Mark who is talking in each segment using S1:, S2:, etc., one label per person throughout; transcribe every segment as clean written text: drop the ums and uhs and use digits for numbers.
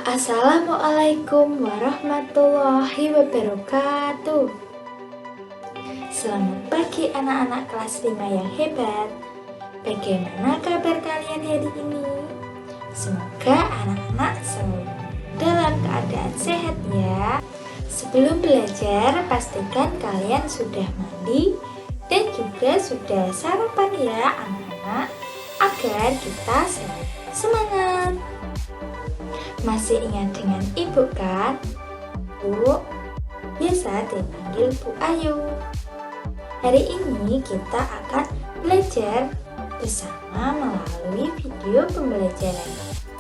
S1: Assalamualaikum warahmatullahi wabarakatuh. Selamat pagi anak-anak kelas 5 yang hebat. Bagaimana kabar kalian hari ini? Semoga anak-anak selalu dalam keadaan sehat ya. Sebelum belajar, pastikan kalian sudah mandi dan juga sudah sarapan ya anak-anak, agar kita semangat. Masih ingat dengan ibu kan? Bu, biasa dipanggil Bu Ayu. Hari ini kita akan belajar bersama melalui video pembelajaran.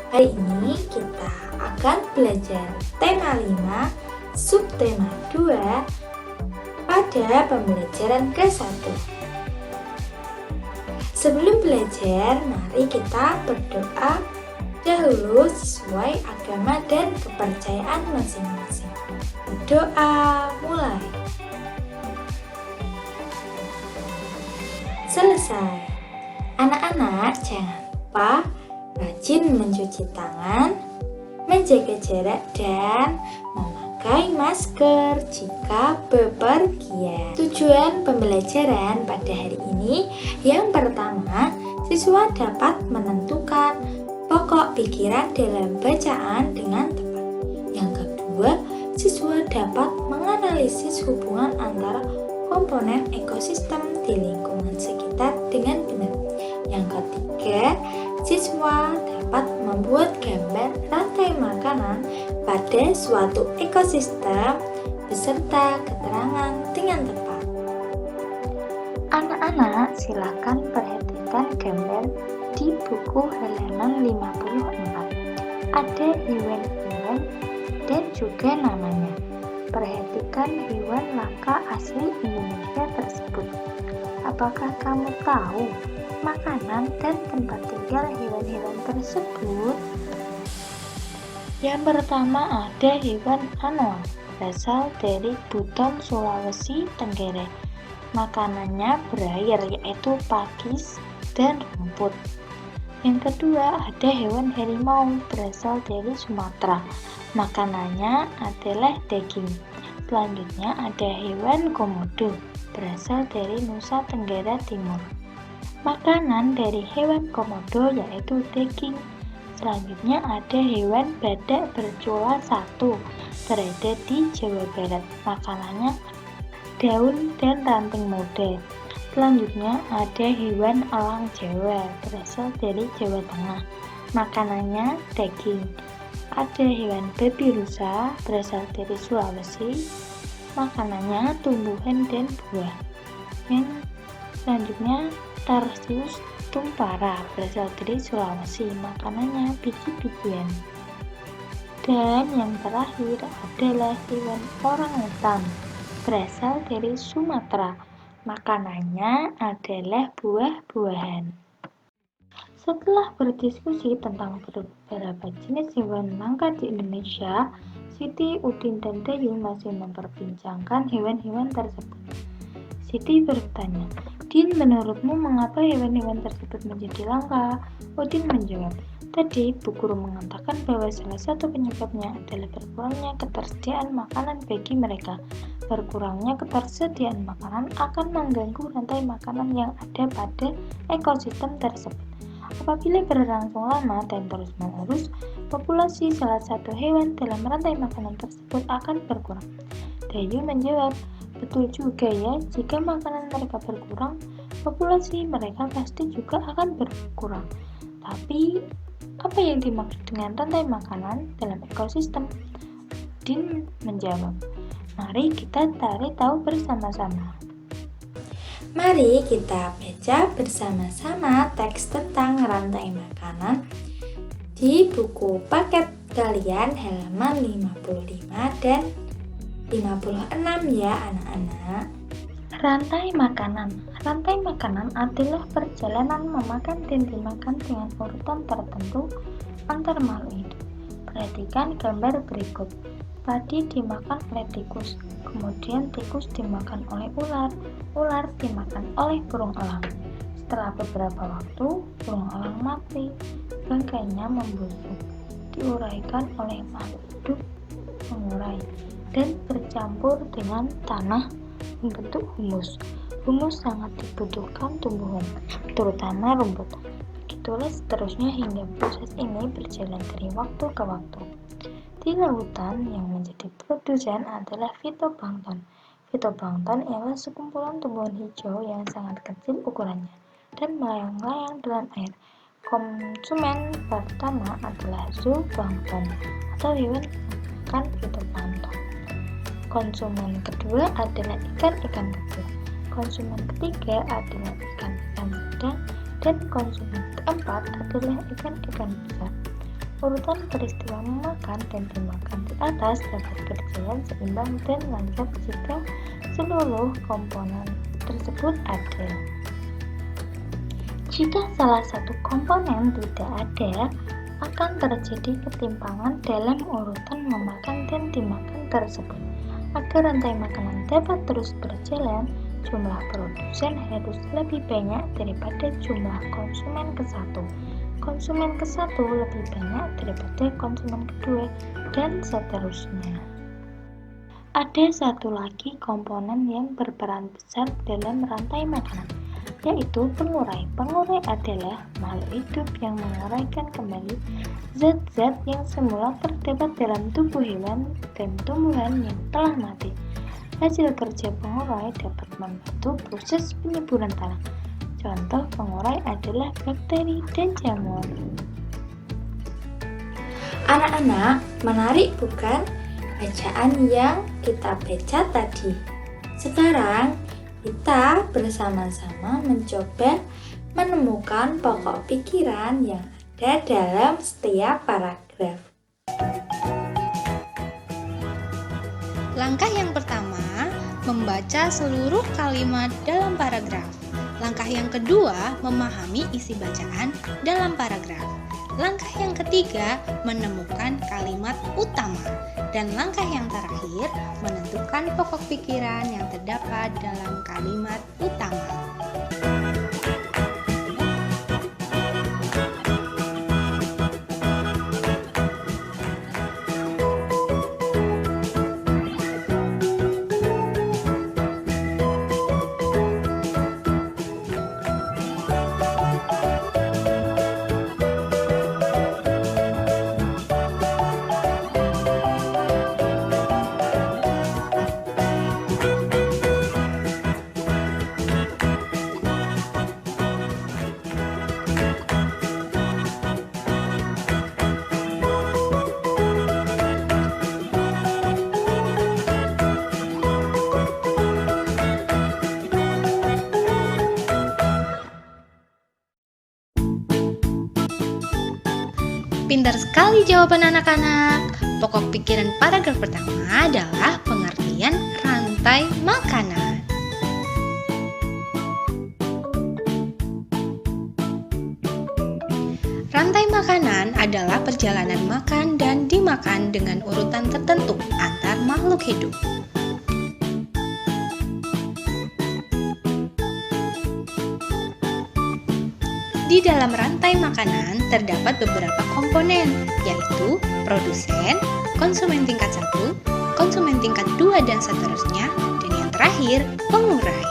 S1: Hari ini kita akan belajar tema 5, subtema 2 pada pembelajaran ke-1. Sebelum belajar, mari kita berdoa dahulu sesuai agama dan kepercayaan masing-masing. Berdoa mulai. Selesai. Anak-anak jangan lupa rajin mencuci tangan, menjaga jarak dan memakai masker jika bepergian. Tujuan pembelajaran pada hari ini yang pertama, siswa dapat menentukan pokok pikiran dalam bacaan dengan tepat. Yang kedua, siswa dapat menganalisis hubungan antara komponen ekosistem di lingkungan sekitar dengan benar. Yang ketiga, siswa dapat membuat gambar rantai makanan pada suatu ekosistem beserta keterangan dengan tepat. Anak-anak silakan perhatikan gambar di buku halaman 54. Ada hewan-hewan dan juga namanya. Perhatikan hewan langka asli Indonesia tersebut. Apakah kamu tahu makanan dan tempat tinggal hewan-hewan tersebut? Yang pertama ada hewan anoa, berasal dari Buton, Sulawesi Tenggara. Makanannya berair, yaitu pakis dan rumput. Yang kedua ada hewan harimau, berasal dari Sumatera. Makanannya adalah daging. Selanjutnya ada hewan komodo, berasal dari Nusa Tenggara Timur. Makanan dari hewan komodo yaitu daging. Selanjutnya ada hewan badak bercula 1, berada di Jawa Barat. Makanannya daun dan ranting muda. Selanjutnya ada hewan elang Jawa, berasal dari Jawa Tengah. Makanannya daging. Ada hewan babi rusa, berasal dari Sulawesi. Makanannya tumbuhan dan buah. Yang selanjutnya Tarsius tumpara, berasal dari Sulawesi. Makanannya biji-bijian. Dan yang terakhir adalah hewan orangutan, berasal dari Sumatera. Makanannya adalah buah-buahan. Setelah berdiskusi tentang beberapa jenis hewan langka di Indonesia, Siti, Udin, dan Dayu masih memperbincangkan hewan-hewan tersebut. Siti bertanya, "Din, menurutmu mengapa hewan-hewan tersebut menjadi langka?" Udin menjawab, "Tadi Bu Guru mengatakan bahwa salah satu penyebabnya adalah berkurangnya ketersediaan makanan bagi mereka. Berkurangnya ketersediaan makanan akan mengganggu rantai makanan yang ada pada ekosistem tersebut. Apabila berlangsung lama dan terus-menerus, populasi salah satu hewan dalam rantai makanan tersebut akan berkurang." Dayu menjawab, "Betul juga ya, jika makanan mereka berkurang, populasi mereka pasti juga akan berkurang. Tapi, apa yang dimaksud dengan rantai makanan dalam ekosistem?" Din menjawab, "Mari kita cari tahu bersama-sama." Mari kita baca bersama-sama teks tentang rantai makanan di buku paket kalian halaman 55 dan 56 ya anak-anak. Rantai makanan. Rantai makanan adalah perjalanan memakan dan dimakan dengan urutan tertentu antar makhluk hidup. Perhatikan gambar berikut. Padi dimakan oleh tikus, kemudian tikus dimakan oleh ular, ular dimakan oleh burung elang. Setelah beberapa waktu, burung elang mati, bangkainya membusuk. diuraikan oleh makhluk hidup mengurai dan bercampur dengan tanah membentuk humus. Humus sangat dibutuhkan tumbuhan, terutama rumput. Begitulah seterusnya hingga proses ini berjalan dari waktu ke waktu. Di lautan yang menjadi produsen adalah fitoplankton. Fitoplankton ialah sekumpulan tumbuhan hijau yang sangat kecil ukurannya dan melayang-layang dalam air. Konsumen pertama adalah zooplankton atau hewan yang makan fitoplankton. Konsumen kedua adalah ikan-ikan kecil. Konsumen ketiga adalah ikan-ikan sedang dan konsumen keempat adalah ikan-ikan besar. Urutan peristiwa memakan dan dimakan di atas dapat berjalan seimbang dan lancar jika seluruh komponen tersebut ada. Jika salah satu komponen tidak ada, akan terjadi ketimpangan dalam urutan memakan dan dimakan tersebut. Agar rantai makanan dapat terus berjalan, jumlah produsen harus lebih banyak daripada jumlah konsumen ke satu. Konsumen ke satu lebih banyak daripada konsumen kedua, dan seterusnya. Ada satu lagi komponen yang berperan besar dalam rantai makanan, yaitu pengurai. Pengurai adalah makhluk hidup yang menguraikan kembali zat-zat yang semula terdapat dalam tubuh hewan dan tumbuhan yang telah mati. Hasil kerja pengurai dapat membantu proses penyuburan tanah. Contoh pengurai adalah bakteri dan jamur.
S2: Anak-anak, menarik bukan bacaan yang kita baca tadi? Sekarang kita bersama-sama mencoba menemukan pokok pikiran yang ada dalam setiap paragraf.
S3: Langkah yang pertama, membaca seluruh kalimat dalam paragraf. Langkah yang kedua, memahami isi bacaan dalam paragraf. Langkah yang ketiga, menemukan kalimat utama. Dan langkah yang terakhir, menentukan pokok pikiran yang terdapat dalam kalimat utama. Pintar sekali jawaban anak-anak. Pokok pikiran paragraf pertama adalah pengertian rantai makanan. Rantai makanan adalah perjalanan makan dan dimakan dengan urutan tertentu antar makhluk hidup. Di dalam rantai makanan terdapat beberapa komponen, yaitu produsen, konsumen tingkat 1, konsumen tingkat 2 dan seterusnya, dan yang terakhir, pengurai.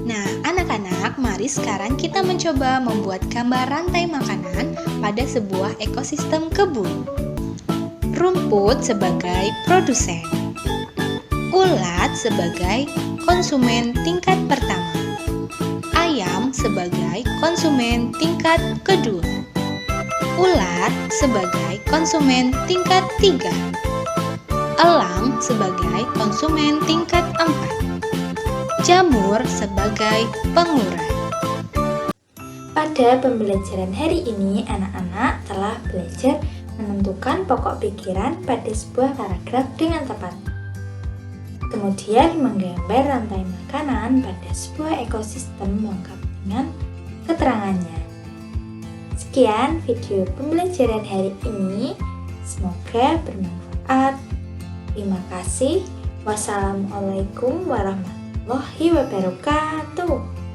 S3: Nah, anak-anak, mari sekarang kita mencoba membuat gambar rantai makanan pada sebuah ekosistem kebun. Rumput sebagai produsen, ulat sebagai konsumen tingkat pertama, ayam sebagai konsumen tingkat kedua, ular sebagai konsumen tingkat 3, elang sebagai konsumen tingkat 4, jamur sebagai pengurai.
S2: Pada pembelajaran hari ini, anak-anak telah belajar menentukan pokok pikiran pada sebuah paragraf dengan tepat. Kemudian menggambar rantai makanan pada sebuah ekosistem lengkap dengan keterangannya. Sekian video pembelajaran hari ini. Semoga bermanfaat. Terima kasih. Wassalamualaikum warahmatullahi wabarakatuh.